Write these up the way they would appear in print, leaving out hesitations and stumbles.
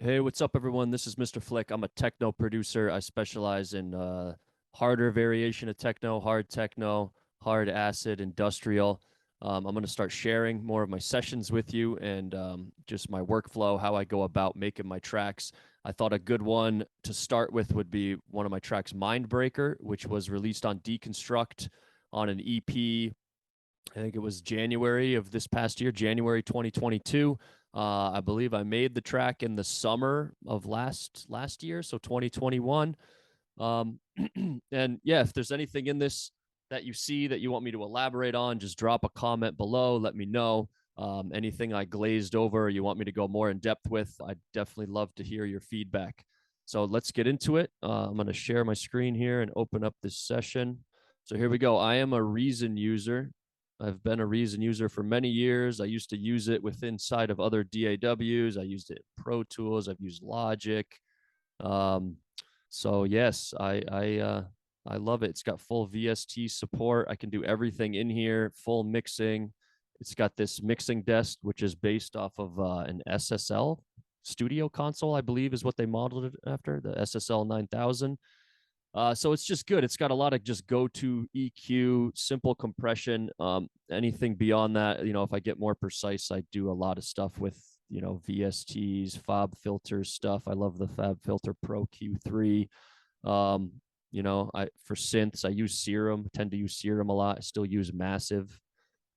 Hey, what's up, everyone? This is Mr. Flick. I'm a techno producer. I specialize in harder variation of techno, hard techno, hard acid, industrial. I'm going to start sharing more of my sessions with you and just my workflow, how I go about making my tracks. I thought a good one to start with would be one of my tracks, Mindbreaker, which was released on Deconstruct on an EP. I think it was January of this past year, January 2022. I believe I made the track in the summer of last year, so 2021. Um, and yeah, if there's anything in this that you see that you want me to elaborate on, just drop a comment below. Let me know. Anything I glazed over, you want me to go more in depth with, I'd definitely love to hear your feedback. So let's get into it. I'm going to share my screen here and open up this session. So here we go. I am a Reason user. I've been a Reason user for many years. I used to use it with inside of other DAWs. I used it in Pro Tools. I've used Logic. Um, so yes, I love it. It's got full VST support. I can do everything in here, full mixing. It's got this mixing desk, which is based off of an SSL studio console, I believe is what they modeled it after, the SSL 9000. So it's just good. It's got a lot of just go-to EQ, simple compression. Anything beyond that, if I get more precise, I do a lot of stuff with, VSTs, Fab filters stuff. I love the Fab Filter Pro Q3. Um, I for synths, I use Serum, tend to use Serum a lot. I still use Massive.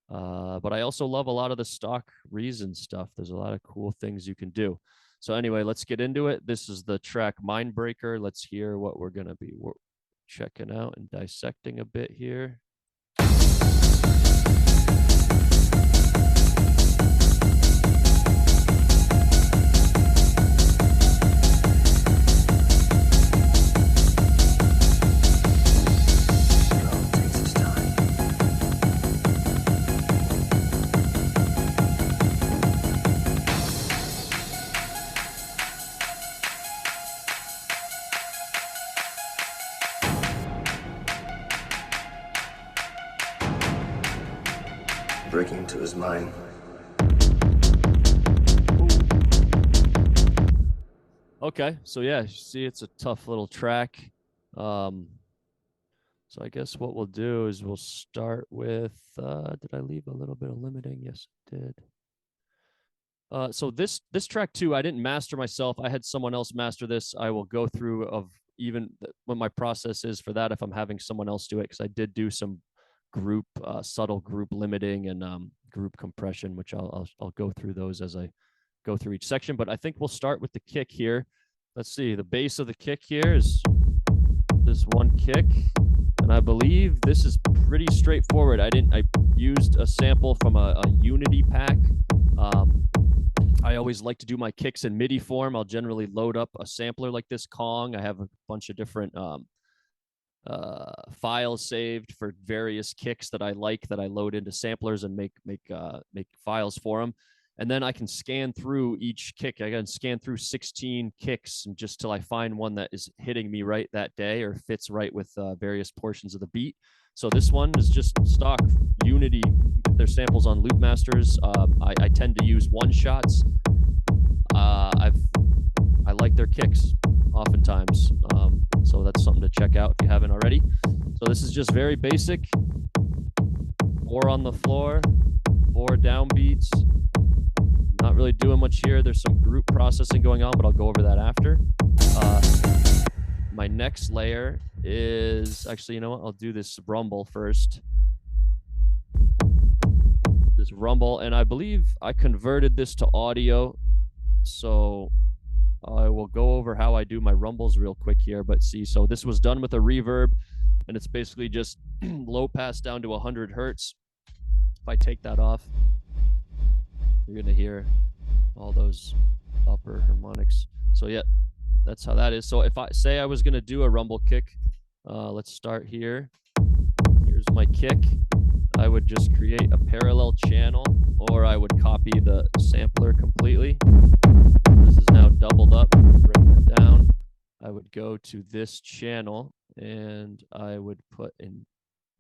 But I also love a lot of the stock Reason stuff. There's a lot of cool things you can do. So anyway, let's get into it. This is the track Mindbreaker. Let's hear what we're going to be checking out and dissecting a bit here. Breaking into his mind. Okay, so yeah, you see it's a tough little track. So I guess what we'll do is we'll start with, did I leave a little bit of limiting? Yes, I did. So this track too, I didn't master myself. I had someone else master this. I will go through of even what my process is for that if I'm having someone else do it, because I did do some group subtle group limiting and group compression, which I'll go through those as I go through each section. But I think we'll start with the kick here. Let's see. The base of the kick here is this one kick, and I believe this is pretty straightforward. I used a sample from a Unity pack. I always like to do my kicks in MIDI form. I'll generally load up a sampler like this Kong. I have a bunch of different files saved for various kicks that I like that I load into samplers and make files for them. And then I can scan through each kick. I can scan through 16 kicks and just till I find one that is hitting me right that day or fits right with various portions of the beat. So this one is just stock Unity. Get their samples on Loop Masters. I tend to use one shots. I like their kicks oftentimes. So that's something to check out if you haven't already. So this is just very basic. 4 on the floor, 4 downbeats. Not really doing much here. There's some group processing going on, but I'll go over that after. My next layer is actually, you know what? I'll do this rumble first. This rumble, and I believe I converted this to audio. So I will go over how I do my rumbles real quick here. But see, so this was done with a reverb, and it's basically just low pass down to 100 hertz. If I take that off, you're going to hear all those upper harmonics. So yeah, that's how that is. So if I say I was going to do a rumble kick, let's start here. Here's my kick. I would just create a parallel channel, or I would copy the sampler completely. This is now doubled up, bring it down. I would go to this channel and I would put in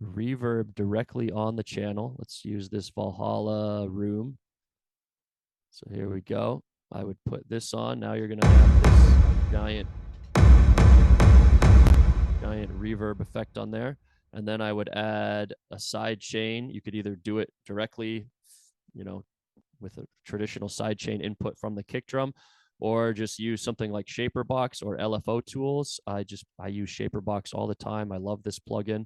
reverb directly on the channel. Let's use this Valhalla room. So here we go. I would put this on. Now you're going to have this giant reverb effect on there. And then I would add a side chain. You could either do it directly, with a traditional side chain input from the kick drum, or just use something like Shaperbox or LFO tools. I use Shaperbox all the time. I love this plugin.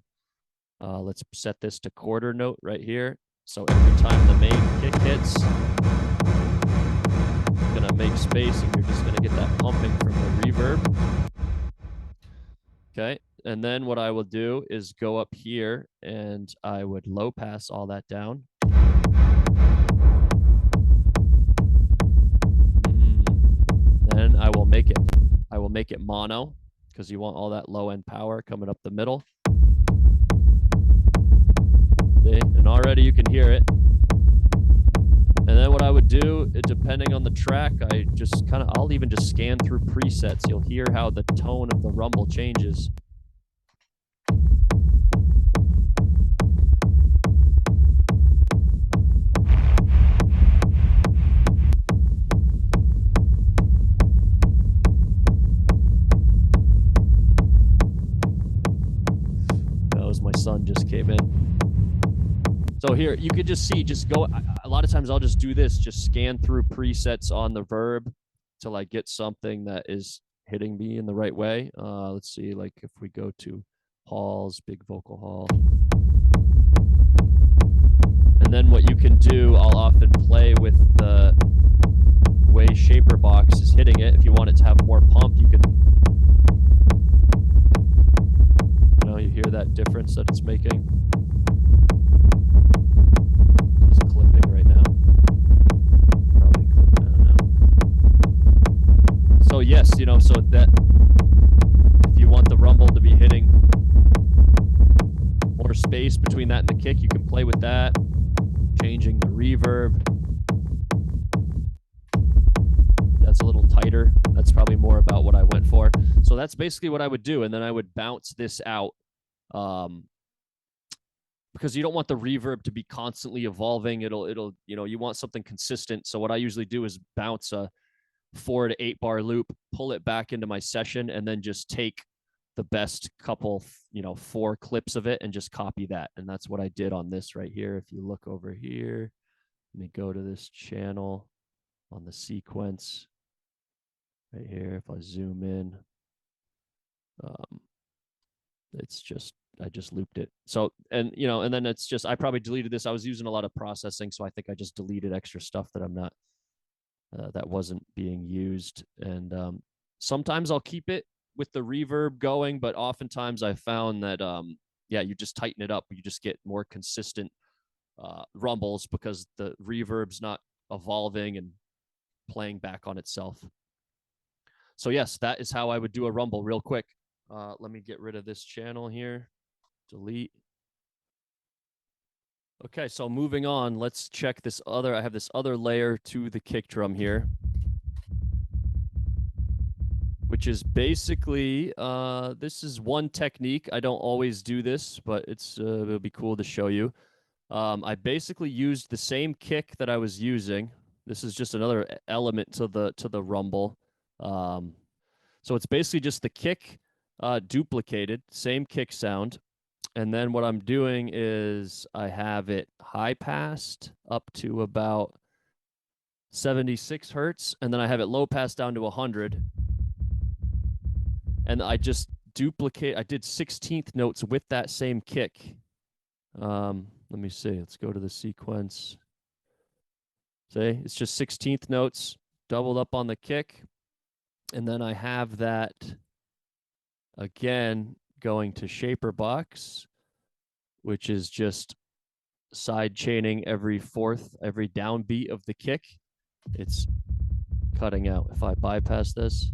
Let's set this to quarter note right here. So every time the main kick hits, it's gonna make space, and you're just gonna get that pumping from the reverb. Okay, and then what I will do is go up here and I would low pass all that down. Then I will make it mono, because you want all that low end power coming up the middle. See? And already you can hear it. And then what I would do, depending on the track, I'll even just scan through presets. You'll hear how the tone of the rumble changes. That was my son just came in. So here, you could just see, a lot of times I'll just do this, just scan through presets on the verb till I get something that is hitting me in the right way. Let's see, like if we go to Hall's, big vocal Hall. And then what you can do, I'll often play with the way Shaperbox is hitting it. If you want it to have more pump, you can, you hear that difference that it's making. So yes, so that if you want the rumble to be hitting more space between that and the kick, you can play with that, changing the reverb. That's a little tighter. That's probably more about what I went for. So that's basically what I would do. And then I would bounce this out, because you don't want the reverb to be constantly evolving. It'll you want something consistent. So what I usually do is bounce a 4 to 8 bar loop, pull it back into my session, and then just take the best couple, 4 clips of it and just copy that. And that's what I did on this right here. If you look over here, let me go to this channel on the sequence right here. If I zoom in, I just looped it. So, and then it's just, I probably deleted this. I was using a lot of processing, so I think I just deleted extra stuff that I'm not, that wasn't being used. And sometimes I'll keep it with the reverb going, but oftentimes I found that, you just tighten it up. You just get more consistent rumbles because the reverb's not evolving and playing back on itself. So yes, that is how I would do a rumble real quick. Let me get rid of this channel here. Delete. Okay, so moving on, let's check this other, I have this other layer to the kick drum here, which is basically, this is one technique. I don't always do this, but it'll be cool to show you. I basically used the same kick that I was using. This is just another element to the rumble. So it's basically just the kick duplicated, same kick sound. And then what I'm doing is I have it high passed up to about 76 hertz, and then I have it low passed down to 100. And I just I did 16th notes with that same kick. Let me see. Let's go to the sequence. See, it's just 16th notes doubled up on the kick. And then I have that again going to Shaperbox, which is just side chaining every downbeat of the kick. It's cutting out. If I bypass this,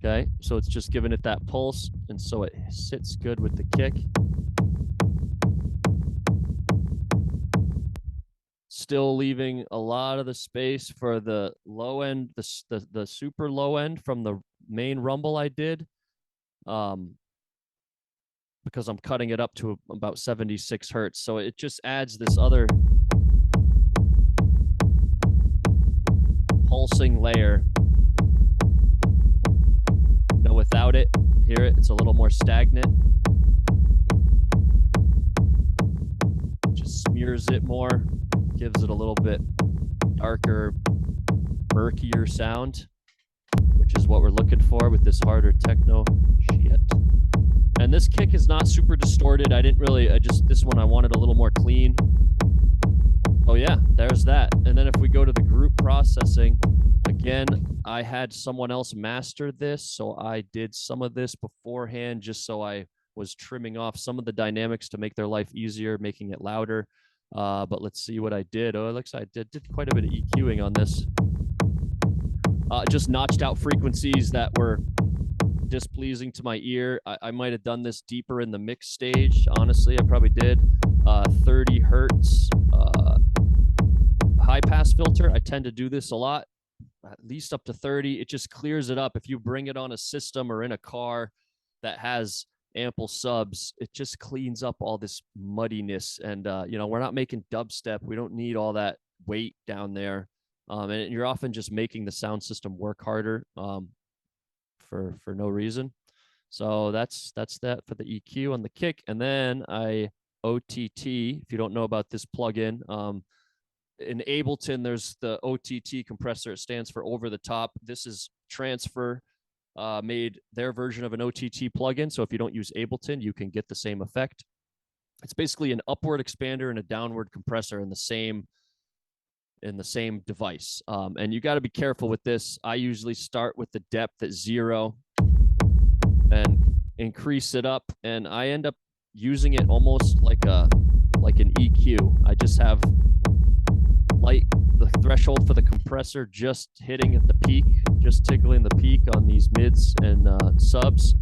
okay, so it's just giving it that pulse, and so it sits good with the kick. Still leaving a lot of the space for the low end, the super low end from the main rumble I did, because I'm cutting it up to about 76 hertz. So it just adds this other pulsing layer. No, without it, hear it, it's a little more stagnant. Just smears it more, gives it a little bit darker, murkier sound, which is what we're looking for with this harder techno shit. And this kick is not super distorted. This one I wanted a little more clean. Oh yeah, there's that. And then if we go to the group processing, again, I had someone else master this, so I did some of this beforehand just so I was trimming off some of the dynamics to make their life easier, making it louder. But let's see what I did. Oh, it looks like I did quite a bit of EQing on this. Just notched out frequencies that were displeasing to my ear. I might have done this deeper in the mix stage. Honestly, I probably did. 30 hertz high pass filter. I tend to do this a lot, at least up to 30. It just clears it up. If you bring it on a system or in a car that has ample subs, it just cleans up all this muddiness. And we're not making dubstep. We don't need all that weight down there. And you're often just making the sound system work harder for no reason. So that's that for the EQ on the kick. And then I OTT. If you don't know about this plugin, in Ableton, there's the OTT compressor. It stands for over the top. This is Transfer made their version of an OTT plugin. So if you don't use Ableton, you can get the same effect. It's basically an upward expander and a downward compressor in the same device. And you got to be careful with this. I usually start with the depth at 0 and increase it up, and I end up using it almost like an EQ. I just have the threshold for the compressor just hitting at the peak, just tickling the peak on these mids and subs,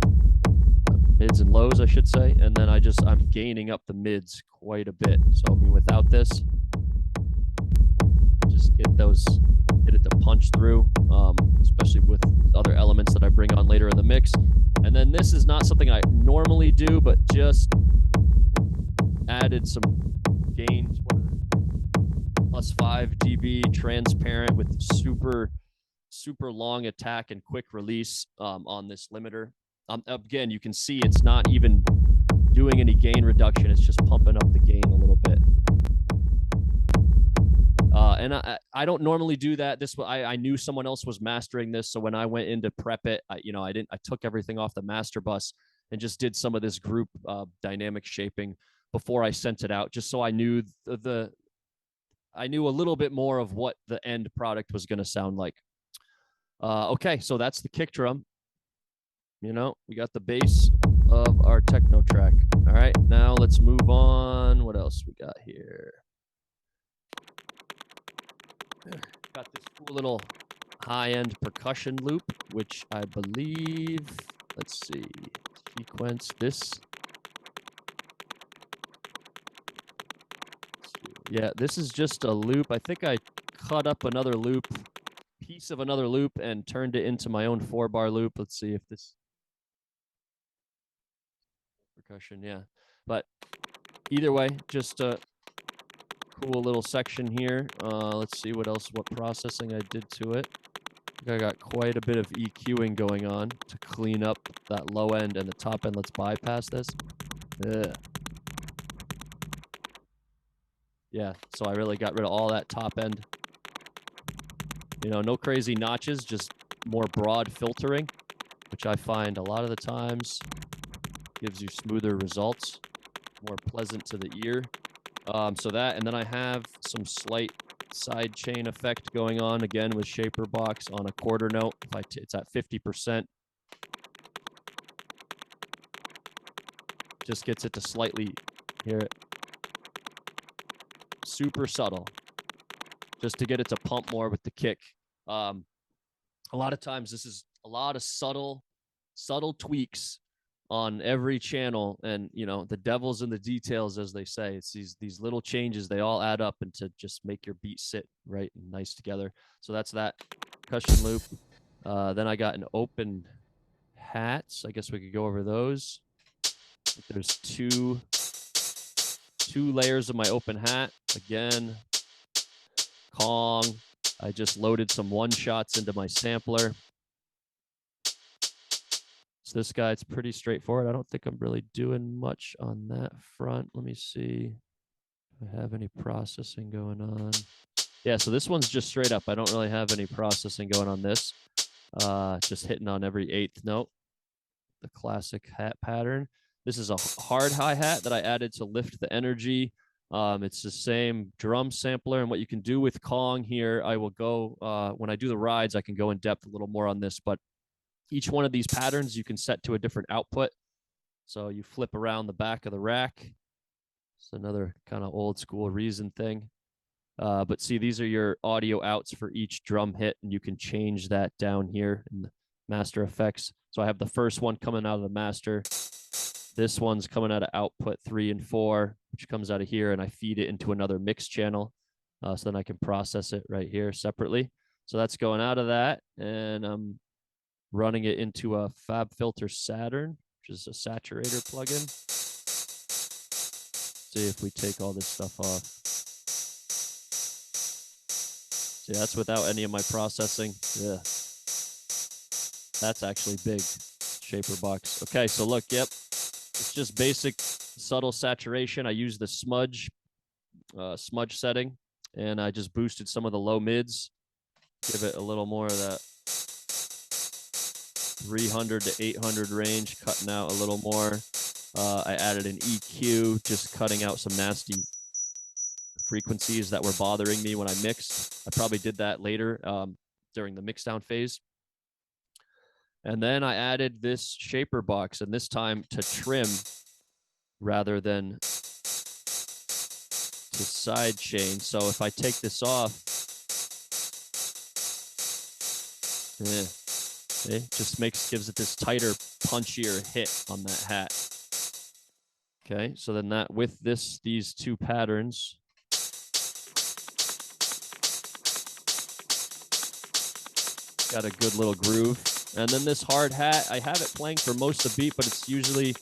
mids and lows, I should say. And then I'm gaining up the mids quite a bit. So, I mean, without this, just get it to punch through, especially with other elements that I bring on later in the mix. And then this is not something I normally do, but just added some gain, plus 5 dB transparent with super long attack and quick release on this limiter. Again, you can see it's not even doing any gain reduction. It's just pumping up the gain a little bit. And I don't normally do that. I knew someone else was mastering this, so when I went in to prep it, I took everything off the master bus and just did some of this group dynamic shaping before I sent it out, just so I knew I knew a little bit more of what the end product was going to sound like. Okay, so that's the kick drum. We got the bass of our techno track. All right, now let's move on. What else we got here? Got this cool little high-end percussion loop, which I believe, let's see, sequence this. Yeah, this is just a loop. I think I cut up another loop, piece of another loop, and turned it into my own 4-bar loop. Let's see if this percussion, yeah. But either way, just a cool little section here. Let's see what processing I did to it. I think I got quite a bit of EQing going on to clean up that low end and the top end. Let's bypass this. Ugh. Yeah, so I really got rid of all that top end. No crazy notches, just more broad filtering, which I find a lot of the times gives you smoother results, more pleasant to the ear. So that, and then I have some slight side chain effect going on, again with Shaper Box on a quarter note. It's at 50%. Just gets it to slightly, hear it. Super subtle, just to get it to pump more with the kick. A lot of times this is a lot of subtle tweaks on every channel, and the devil's in the details, as they say. It's these little changes, they all add up and to just make your beat sit right and nice together. So that's that percussion loop. Then I got an open hats. I guess we could go over those. There's two layers of my open hat. Again, Kong. I just loaded some one-shots into my sampler. So this guy, it's pretty straightforward. I don't think I'm really doing much on that front. Let me see if I have any processing going on. Yeah, so this one's just straight up. I don't really have any processing going on this. Just hitting on every 8th note, the classic hat pattern. This is a hard hi-hat that I added to lift the energy. It's the same drum sampler, and what you can do with Kong here, I will go, when I do the rides, I can go in depth a little more on this, but each one of these patterns you can set to a different output. So you flip around the back of the rack. It's another kind of old school Reason thing. But see, these are your audio outs for each drum hit, and you can change that down here in the master effects. So I have the first one coming out of the master. This one's coming out of output 3 and 4, which comes out of here, and I feed it into another mix channel. So then I can process it right here separately. So that's going out of that, and I'm running it into a FabFilter Saturn, which is a saturator plugin. See if we take all this stuff off. See, that's without any of my processing. Yeah. That's actually big. Shaper box. Okay, so look, yep. It's just basic subtle saturation. I use the smudge setting, and I just boosted some of the low mids. Give it a little more of that 300 to 800 range, cutting out a little more. I added an EQ, just cutting out some nasty frequencies that were bothering me when I mixed. I probably did that later during the mix down phase. And then I added this shaper box, and this time to trim rather than to side chain. So if I take this off, it just gives it this tighter, punchier hit on that hat. Okay, so then that with these two patterns, got a good little groove. And then this hard hat, I have it playing for most of the beat, but it's usually,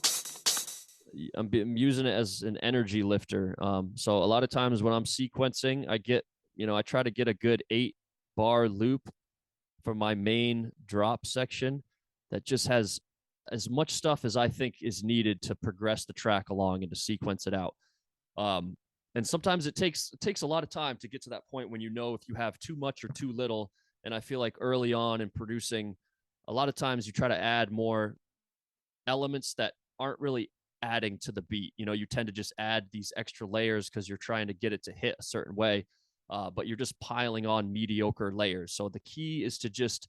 I'm using it as an energy lifter. So a lot of times when I'm sequencing, I try to get a good 8-bar loop for my main drop section that just has as much stuff as I think is needed to progress the track along and to sequence it out. And sometimes it takes a lot of time to get to that point when you know if you have too much or too little. And I feel like early on in producing, a lot of times you try to add more elements that aren't really adding to the beat. You tend to just add these extra layers because you're trying to get it to hit a certain way, but you're just piling on mediocre layers. So the key is to just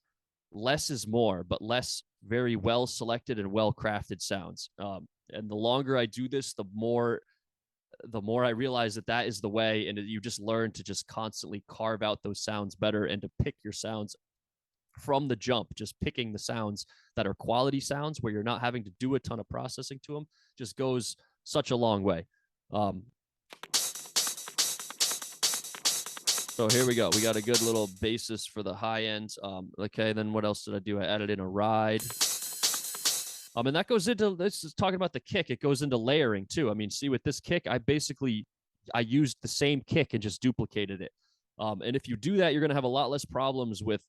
less is more, but less very well selected and well crafted sounds. And the longer I do this, the more I realize that is the way, and you just learn to just constantly carve out those sounds better and to pick your sounds from the jump. Just picking the sounds that are quality sounds where you're not having to do a ton of processing to them just goes such a long way. So here we go. We got a good little basis for the high end. Okay, then what else did I do? I added in a ride. And that goes into, this is talking about the kick. It goes into layering too. I mean, see, with this kick, I used the same kick and just duplicated it. And if you do that, you're going to have a lot less problems with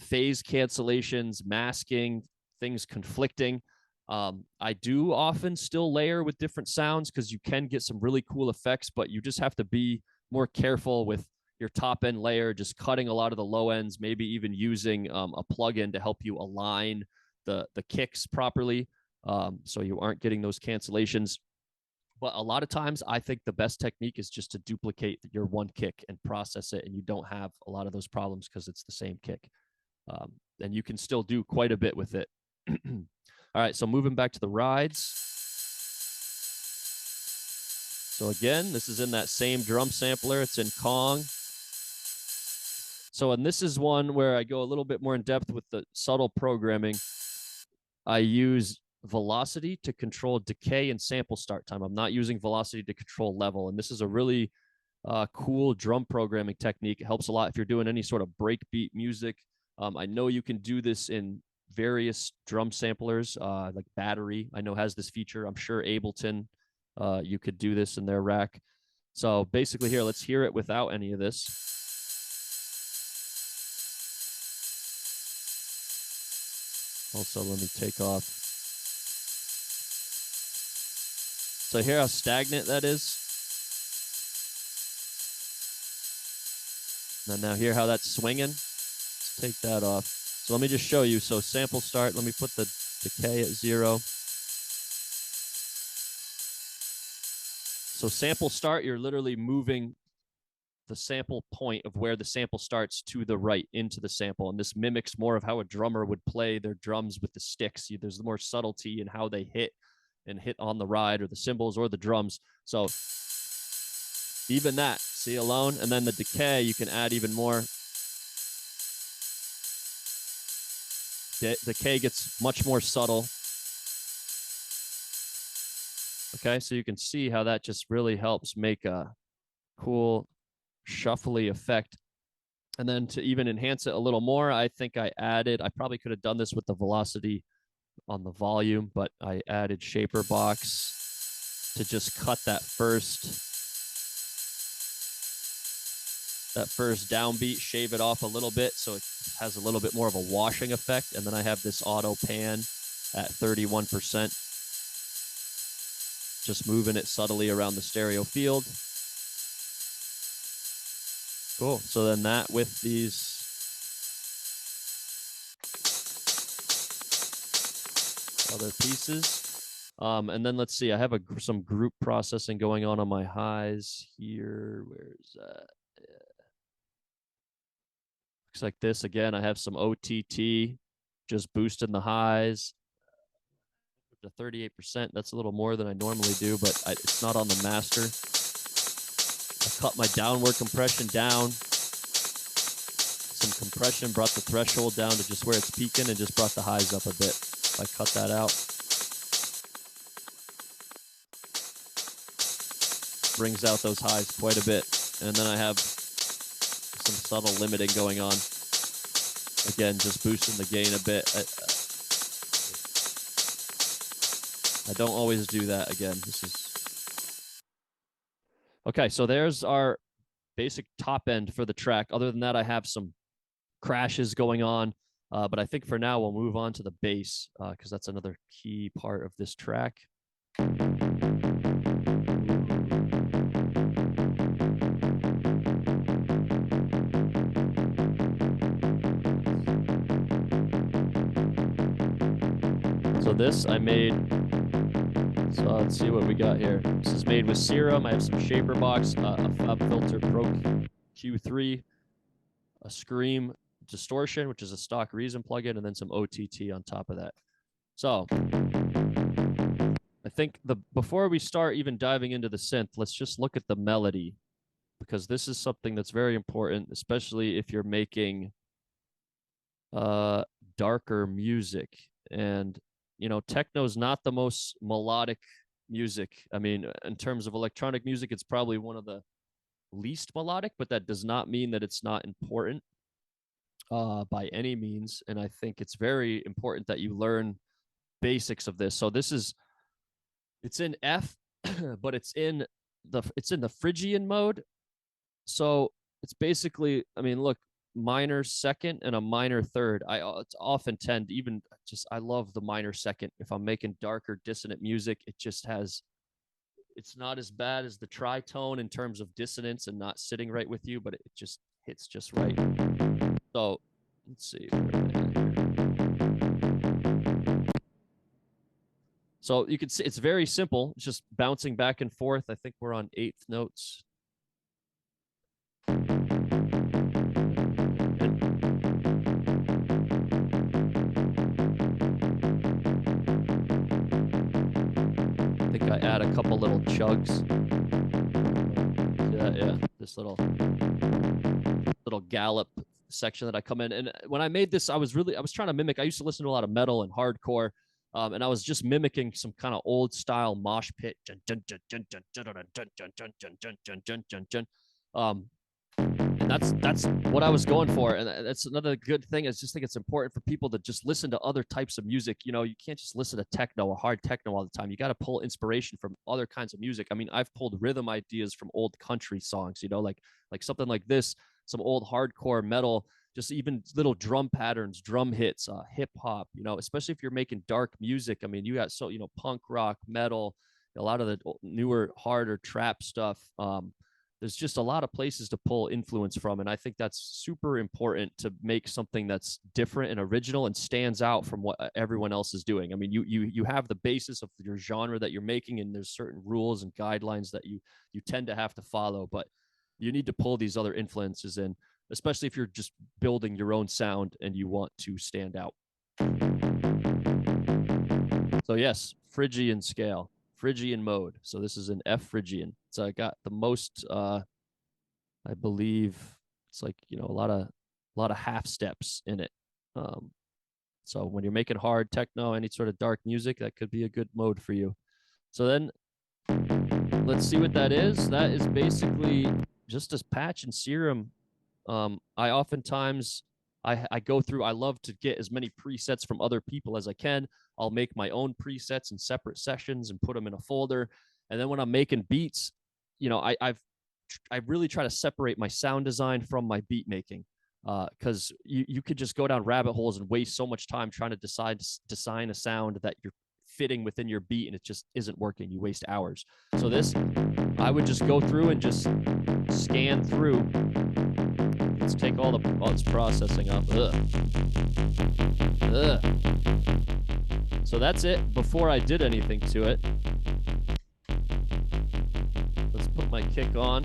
phase cancellations, masking, things conflicting. I do often still layer with different sounds because you can get some really cool effects, but you just have to be more careful with your top end layer, just cutting a lot of the low ends, maybe even using a plugin to help you align the kicks properly, so you aren't getting those cancellations. But a lot of times I think the best technique is just to duplicate your one kick and process it, and you don't have a lot of those problems because it's the same kick. And you can still do quite a bit with it. All right, so moving back to the rides. So again, this is in that same drum sampler. It's in Kong. So, and this is one where I go a little bit more in depth with the subtle programming. I use velocity to control decay and sample start time. I'm not using velocity to control level. And this is a really cool drum programming technique. It helps a lot if you're doing any sort of breakbeat music. I know you can do this in various drum samplers, like Battery, I know has this feature. I'm sure Ableton, you could do this in their rack. So basically here, let's hear it without any of this. Also, let me take off. So hear how stagnant that is? And now hear how that's swinging? Let's take that off. So let me just show you. So sample start, let me put the decay at 0. So sample start, you're literally moving the sample point of where the sample starts to the right into the sample. And this mimics more of how a drummer would play their drums with the sticks. There's more subtlety in how they hit and hit on the ride or the cymbals or the drums. So even that, see alone, and then the decay, you can add even more. Decay gets much more subtle. Okay, so you can see how that just really helps make a cool shuffly effect. And then to even enhance it a little more, I think I probably could have done this with the velocity on the volume, but I added shaper box to just cut that first downbeat, shave it off a little bit so it has a little bit more of a washing effect. And then I have this auto pan at 31%, just moving it subtly around the stereo field. Cool. So then that with these other pieces. And then let's see, I have some group processing going on my highs here. Where's that? Yeah. Looks like this again. I have some OTT just boosting the highs to 38%. That's a little more than I normally do, but it's not on the master. I cut my downward compression down. Some compression brought the threshold down to just where it's peaking and just brought the highs up a bit. I cut that out. Brings out those highs quite a bit. And then I have some subtle limiting going on. Again, just boosting the gain a bit. I don't always do that again. This is okay. So there's our basic top end for the track. Other than that, I have some crashes going on. But I think for now, we'll move on to the bass because that's another key part of this track. So this I made, so let's see what we got here. This is made with Serum. I have some Shaper Box, a Fab Filter Pro Q3, a Scream Distortion, which is a stock Reason plugin, and then some OTT on top of that. So I think before we start even diving into the synth, let's just look at the melody, because this is something that's very important, especially if you're making darker music. And techno is not the most melodic music. I mean, in terms of electronic music, it's probably one of the least melodic, but that does not mean that it's not important by any means. And I think it's very important that you learn basics of this. So it's in F, but it's in the Phrygian mode. So it's basically, I mean, look, minor second and a minor third. I often tend even I love the minor second. If I'm making darker dissonant music, it's not as bad as the tritone in terms of dissonance and not sitting right with you, but it just hits just right. So let's see. So you can see it's very simple. It's just bouncing back and forth. I think we're on 8th notes. I add a couple little chugs. Yeah, this little gallop section that I come in. And when I made this, I was trying to mimic. I used to listen to a lot of metal and hardcore, and I was just mimicking some kind of old style mosh pit. And that's what I was going for. And that's another good thing. I just think it's important for people to just listen to other types of music. You can't just listen to techno or hard techno all the time. You got to pull inspiration from other kinds of music. I mean, I've pulled rhythm ideas from old country songs, like something like this, some old hardcore metal, just even little drum patterns, drum hits, hip hop, especially if you're making dark music. I mean, you got punk rock, metal, a lot of the newer, harder trap stuff. There's just a lot of places to pull influence from, and I think that's super important to make something that's different and original and stands out from what everyone else is doing. I mean, you have the basis of your genre that you're making, and there's certain rules and guidelines that you tend to have to follow, but you need to pull these other influences in, especially if you're just building your own sound and you want to stand out. So yes, Phrygian scale. Phrygian mode. So this is an F Phrygian. So I got the most I believe it's like, a lot of half steps in it. So when you're making hard techno, any sort of dark music, that could be a good mode for you. So then let's see what that is. That is basically just a patch and serum. I oftentimes I go through, I love to get as many presets from other people as I can. I'll make my own presets in separate sessions and put them in a folder. And then when I'm making beats, I really try to separate my sound design from my beat making, because you could just go down rabbit holes and waste so much time trying to design a sound that you're fitting within your beat, and it just isn't working. You waste hours. So this, I would just go through and just scan through. Let's take all its processing off. So that's it before I did anything to it. Let's put my kick on.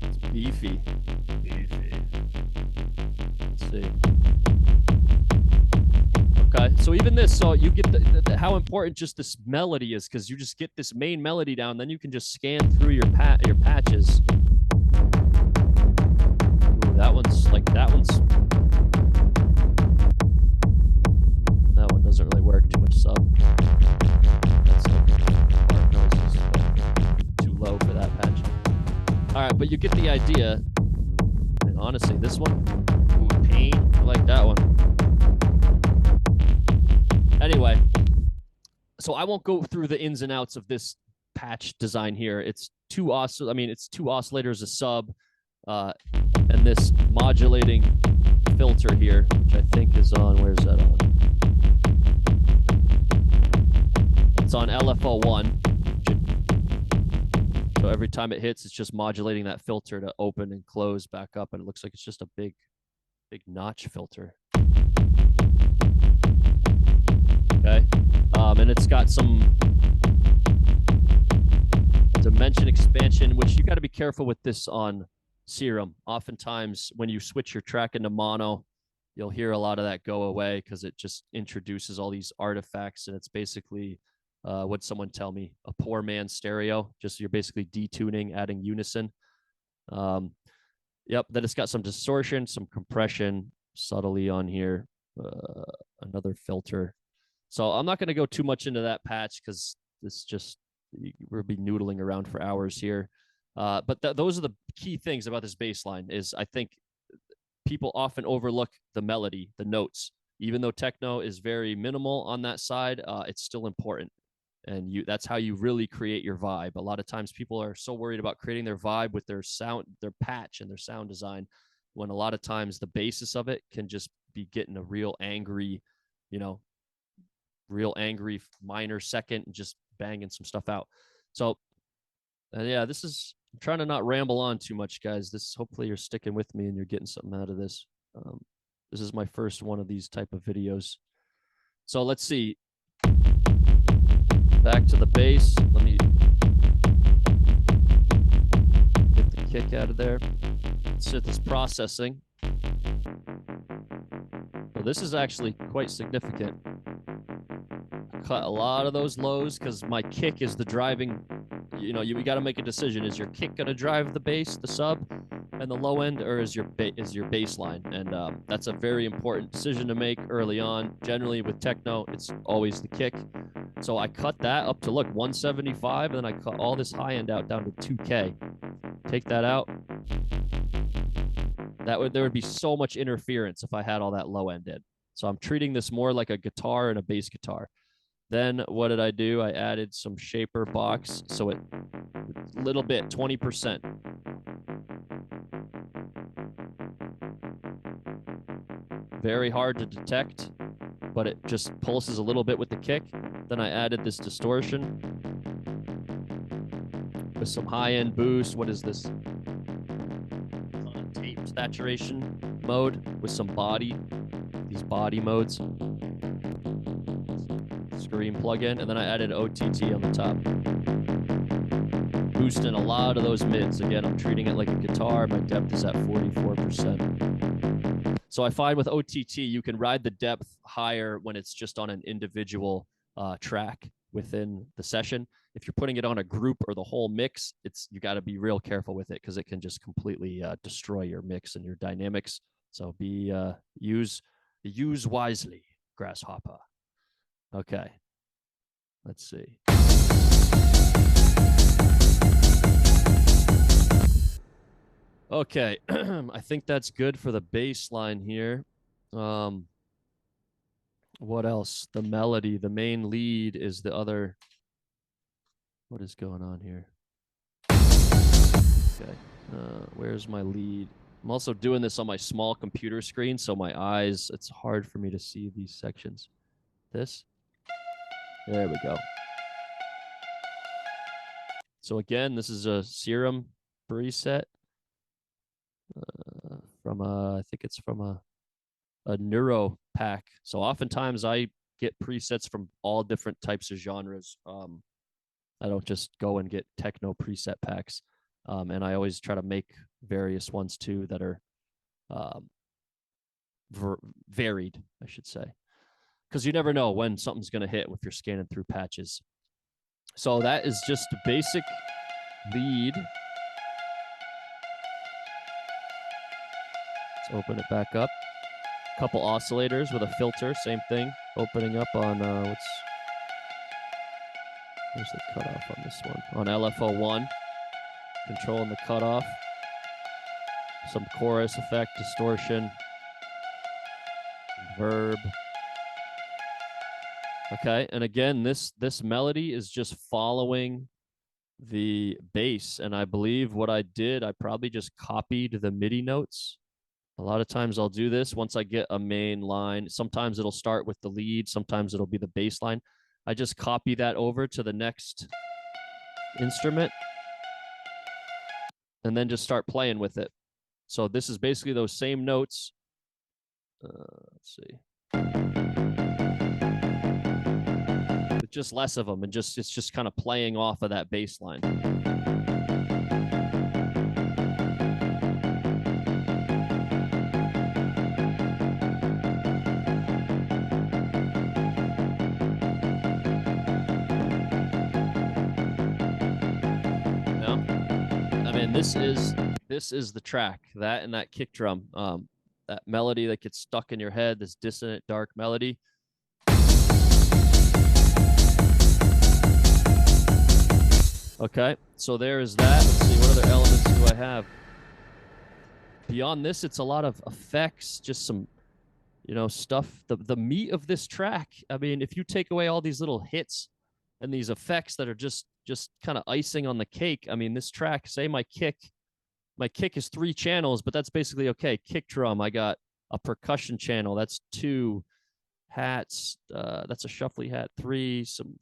It's beefy. Let's see. Okay, so even this, so you get how important just this melody is, because you just get this main melody down, then you can just scan through your patches. Ooh, that one doesn't really work. Too much sub. That's like noises, but too low for that patch. All right, but you get the idea. And honestly, this one, ooh, pain. I like that one. Anyway, so I won't go through the ins and outs of this patch design here. It's two oscillators, a sub, and this modulating filter here, which I think is on, where's that on? It's on LFO1. So every time it hits, it's just modulating that filter to open and close back up, and it looks like it's just a big notch filter. Okay, and it's got some dimension expansion, which you got to be careful with this on Serum. Oftentimes, when you switch your track into mono, you'll hear a lot of that go away because it just introduces all these artifacts, and it's basically, what'd someone tell me, a poor man's stereo. Just you're basically detuning, adding unison. Yep, then it's got some distortion, some compression subtly on here, another filter. So I'm not going to go too much into that patch because it's just, we'll be noodling around for hours here. But those are the key things about this bass line. Is I think people often overlook the melody, the notes. Even though techno is very minimal on that side, it's still important. And that's how you really create your vibe. A lot of times people are so worried about creating their vibe with their sound, their patch and their sound design, when a lot of times the basis of it can just be getting a real angry minor second and just banging some stuff out. So yeah, I'm trying to not ramble on too much, guys. Hopefully you're sticking with me and you're getting something out of this. This is my first one of these type of videos. So let's see. Back to the bass. Let me get the kick out of there. Let's hit this processing. So this is actually quite significant. Cut a lot of those lows because my kick is the driving. You got to make a decision. Is your kick going to drive the bass, the sub, and the low end, or is your bass line? And that's a very important decision to make early on. Generally with techno, it's always the kick. So I cut that up to 175, and then I cut all this high end out down to 2K. Take that out. There would be so much interference if I had all that low end in. So I'm treating this more like a guitar and a bass guitar. Then what did I do? I added some shaper box. So a little bit, 20%. very hard to detect, but it just pulses a little bit with the kick. Then I added this distortion with some high-end boost. What is this? Tape saturation mode with some body, these body modes. Screen plugin, and then I added OTT on the top. Boosting a lot of those mids. Again, I'm treating it like a guitar. My depth is at 44%. So I find with OTT, you can ride the depth higher when it's just on an individual track within the session. If you're putting it on a group or the whole mix, you got to be real careful with it because it can just completely destroy your mix and your dynamics. So use wisely, Grasshopper. Okay, let's see. Okay, I think that's good for the bass line here. What else? The melody, the main lead is the other. What is going on here? Okay, where's my lead? I'm also doing this on my small computer screen, so my eyes, it's hard for me to see these sections. This? There we go. So again, this is a Serum preset from I think it's from a Neuro pack. So oftentimes I get presets from all different types of genres. I don't just go and get techno preset packs. And I always try to make various ones too that are varied, I should say. Because you never know when something's going to hit if you're scanning through patches. So that is just a basic lead. Let's open it back up. A couple oscillators with a filter, same thing. Opening up on, where's the cutoff on this one? On LFO1. Controlling the cutoff. Some chorus effect, distortion. Verb. Okay, and again, this melody is just following the bass, and I believe what I did, I probably just copied the MIDI notes. A lot of times I'll do this once I get a main line. Sometimes it'll start with the lead, sometimes it'll be the bass line. I just copy that over to the next instrument and then just start playing with it. So this is basically those same notes. Let's see. With just less of them, and it's just kind of playing off of that bass line. This is the track, that and that kick drum, that melody that gets stuck in your head, this dissonant dark melody. Okay, so there is that. Let's see, what other elements do I have? Beyond this, it's a lot of effects, just some, stuff. The meat of this track, I mean, if you take away all these little hits and these effects that are just kind of icing on the cake, I mean, this track, say my kick is 3 channels, but that's basically okay. Kick drum, I got a percussion channel, that's 2 hats, that's a shuffly hat, 3, some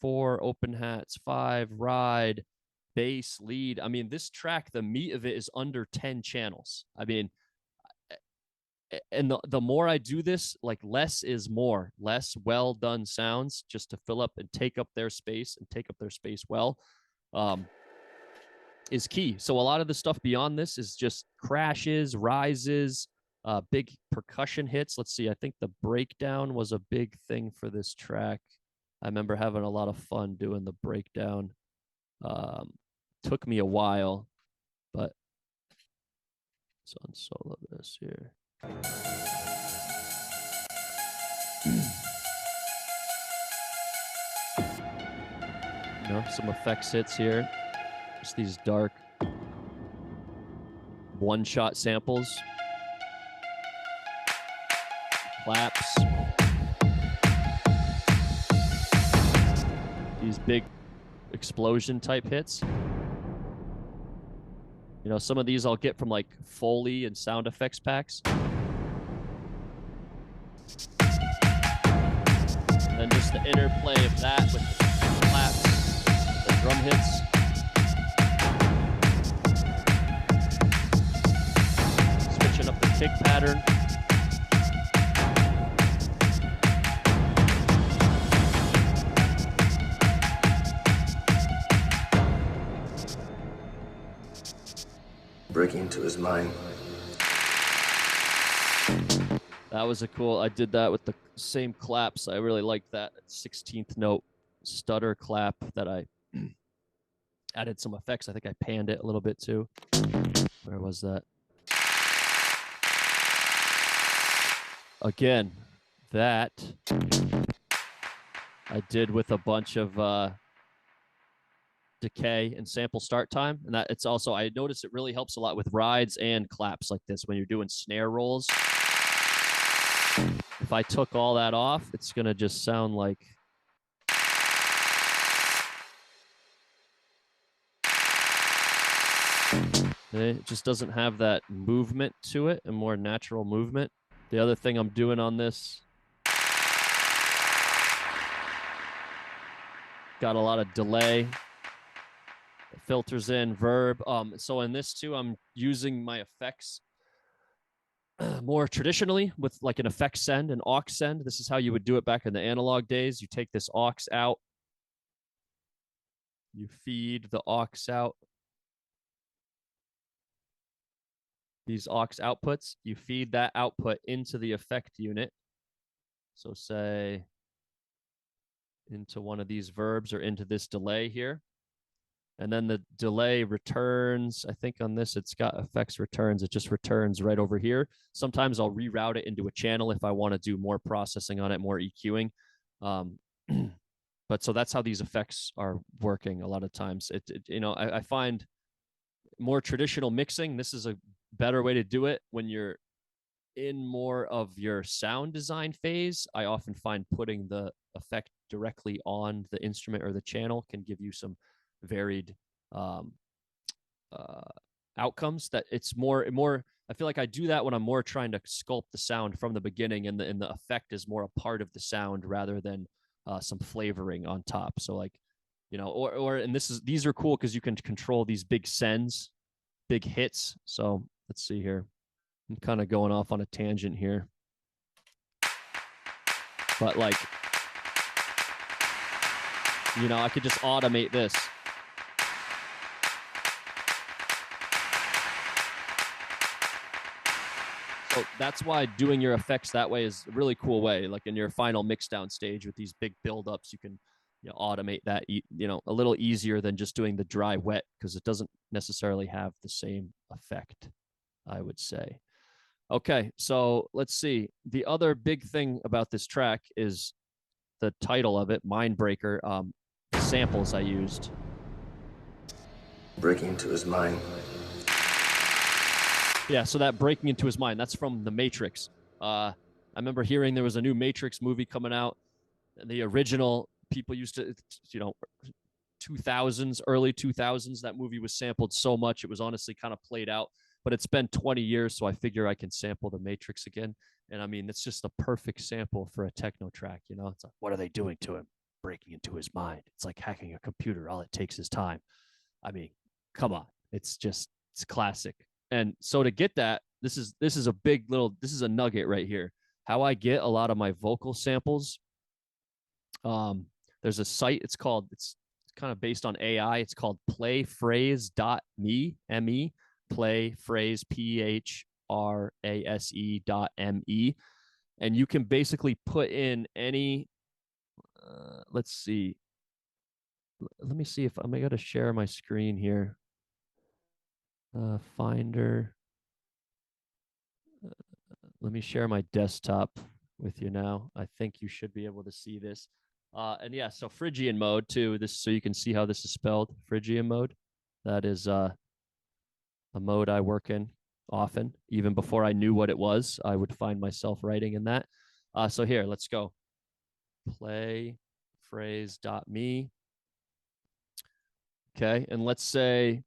4 open hats, 5 ride, bass, lead. I mean, this track, the meat of it is under 10 channels. I mean, and the more I do this, like less is more, less well done sounds just to fill up and take up their space well, is key. So a lot of the stuff beyond this is just crashes, rises, big percussion hits. Let's see, I think the breakdown was a big thing for this track. I remember having a lot of fun doing the breakdown. Took me a while, but let's unsolo this here. Some effects hits here. Just these dark one-shot samples. Claps. These big explosion type hits. Some of these I'll get from like Foley and sound effects packs. And then just the interplay of that with the claps, the drum hits. Switching up the kick pattern. Breaking into his mind. That was a cool. I did that with the same claps. I really liked that 16th note stutter clap that I added some effects. I think I panned it a little bit too. Where was that? Again, that I did with a bunch of decay and sample start time. And that it's also, I noticed it really helps a lot with rides and claps like this when you're doing snare rolls. If I took all that off, it's going to just sound like it just doesn't have that movement to it, a more natural movement. The other thing I'm doing on this, got a lot of delay. It filters in verb. So in this too, I'm using my effects more traditionally with like an effect send, an aux send. This is how you would do it back in the analog days. You take this aux out, you feed the aux out. These aux outputs, you feed that output into the effect unit. So say into one of these verbs or into this delay here. And then the delay returns. I think on this, it's got effects returns. It just returns right over here. Sometimes I'll reroute it into a channel if I want to do more processing on it, more EQing. But so that's how these effects are working a lot of times. I find more traditional mixing, this is a better way to do it when you're in more of your sound design phase. I often find putting the effect directly on the instrument or the channel can give you some varied outcomes. That it's more. I feel like I do that when I'm more trying to sculpt the sound from the beginning, and the effect is more a part of the sound rather than some flavoring on top. So like, and these are cool because you can control these big sends, big hits. So let's see here. I'm kind of going off on a tangent here, but like, I could just automate this. So that's why doing your effects that way is a really cool way. Like in your final mixdown stage with these big buildups, you can automate that, a little easier than just doing the dry wet because it doesn't necessarily have the same effect, I would say. Okay, so let's see. The other big thing about this track is the title of it, Mindbreaker, the samples I used. Breaking into his mind. Yeah, so that breaking into his mind, that's from The Matrix. I remember hearing there was a new Matrix movie coming out. The original, people used to, 2000s, early 2000s, that movie was sampled so much, it was honestly kind of played out. But it's been 20 years, so I figure I can sample The Matrix again. And I mean, it's just the perfect sample for a techno track. It's like, what are they doing to him? Breaking into his mind. It's like hacking a computer. All it takes is time. I mean, come on. It's classic. And so to get that, this is a nugget right here. How I get a lot of my vocal samples. There's a site, it's kind of based on AI. It's called playphrase.me, M-E, playphrase, PHRASE.me. And you can basically put in any, let's see. Let me see if I got to share my screen here. Finder. Let me share my desktop with you now. I think you should be able to see this. And yeah, so Phrygian mode too. So you can see how this is spelled. Phrygian mode. That is a mode I work in often. Even before I knew what it was, I would find myself writing in that. So here, let's go. Playphrase.me. Okay, and let's say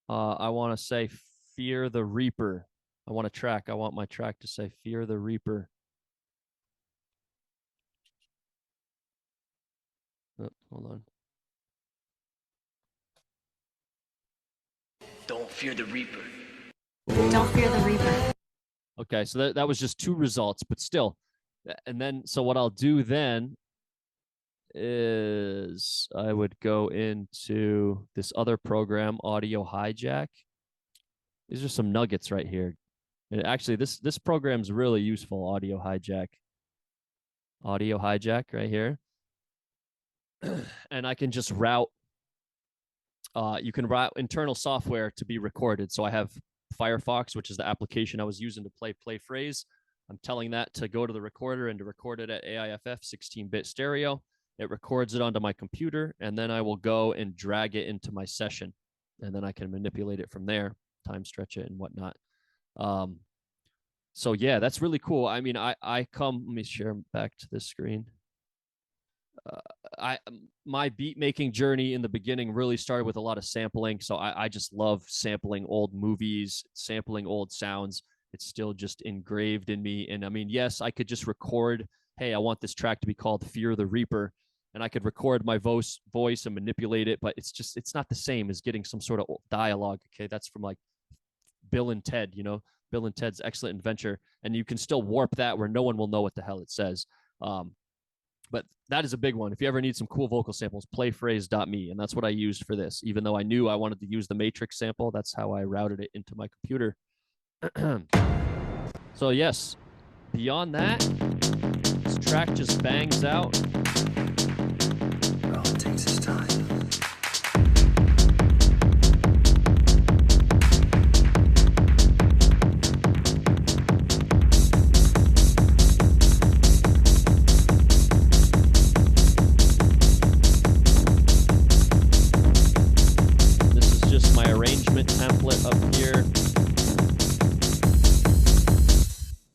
I want to say Fear the Reaper. I want a track. I want my track to say Fear the Reaper. Oh, hold on. Don't fear the Reaper. Don't fear the Reaper. Okay, so that was just 2 results, but still. And then, so what I'll do then is I would go into this other program, Audio Hijack. These are some nuggets right here. And actually, this program's really useful, Audio Hijack. Audio Hijack right here. And I can just route you can route internal software to be recorded. So I have Firefox, which is the application I was using to play phrase. I'm telling that to go to the recorder and to record it at AIFF 16-bit stereo. It records it onto my computer, and then I will go and drag it into my session, and then I can manipulate it from there, time stretch it and whatnot. So yeah, that's really cool. I mean, I come. Let me share back to this screen. I my beat making journey in the beginning really started with a lot of sampling. So I just love sampling old movies, sampling old sounds. It's still just engraved in me. And I mean, yes, I could just record, hey, I want this track to be called Fear the Reaper. And I could record my voice and manipulate it, but it's not the same as getting some sort of dialogue. Okay. That's from like Bill and Ted, Bill and Ted's Excellent Adventure. And you can still warp that where no one will know what the hell it says. But that is a big one. If you ever need some cool vocal samples, playphrase.me. And that's what I used for this. Even though I knew I wanted to use the Matrix sample, that's how I routed it into my computer. So, yes, beyond that, this track just bangs out. It all takes its time. My arrangement template up here.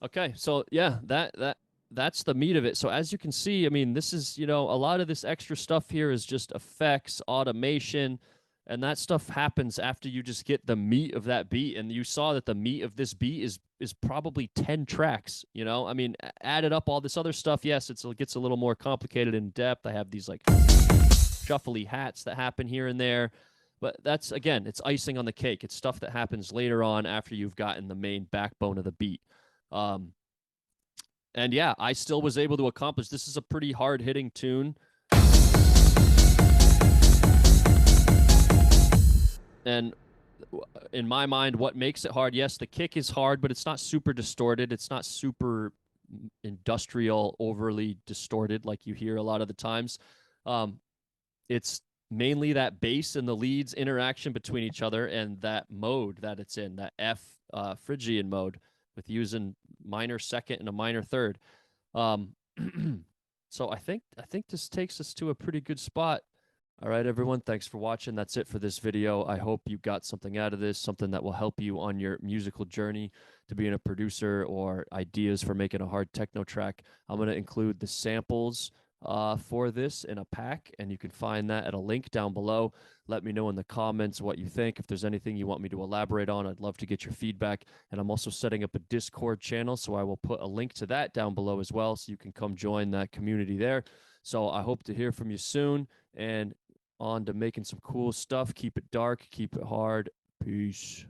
Okay, so yeah, that's the meat of it. So as you can see, I mean, this is, a lot of this extra stuff here is just effects, automation, and that stuff happens after you just get the meat of that beat. And you saw that the meat of this beat is probably 10 tracks, I mean, added up all this other stuff, yes, it gets a little more complicated in depth. I have these like shuffly hats that happen here and there. But that's, again, it's icing on the cake. It's stuff that happens later on after you've gotten the main backbone of the beat. And yeah, I still was able to accomplish. This is a pretty hard-hitting tune. And in my mind, what makes it hard, yes, the kick is hard, but it's not super distorted. It's not super industrial, overly distorted like you hear a lot of the times. It's mainly that bass and the leads interaction between each other and that mode that it's in, that F Phrygian mode with using minor second and a minor third. So I think this takes us to a pretty good spot. All right, everyone, thanks for watching. That's it for this video. I hope you got something out of this, something that will help you on your musical journey to being a producer or ideas for making a hard techno track. I'm going to include the samples for this in a pack, and you can find that at a link down below. Let me know in the comments what you think. If there's anything you want me to elaborate on, I'd love to get your feedback. And I'm also setting up a Discord channel, so I will put a link to that down below as well, so you can come join that community there. So I hope to hear from you soon, and on to making some cool stuff. Keep it dark, keep it hard. Peace.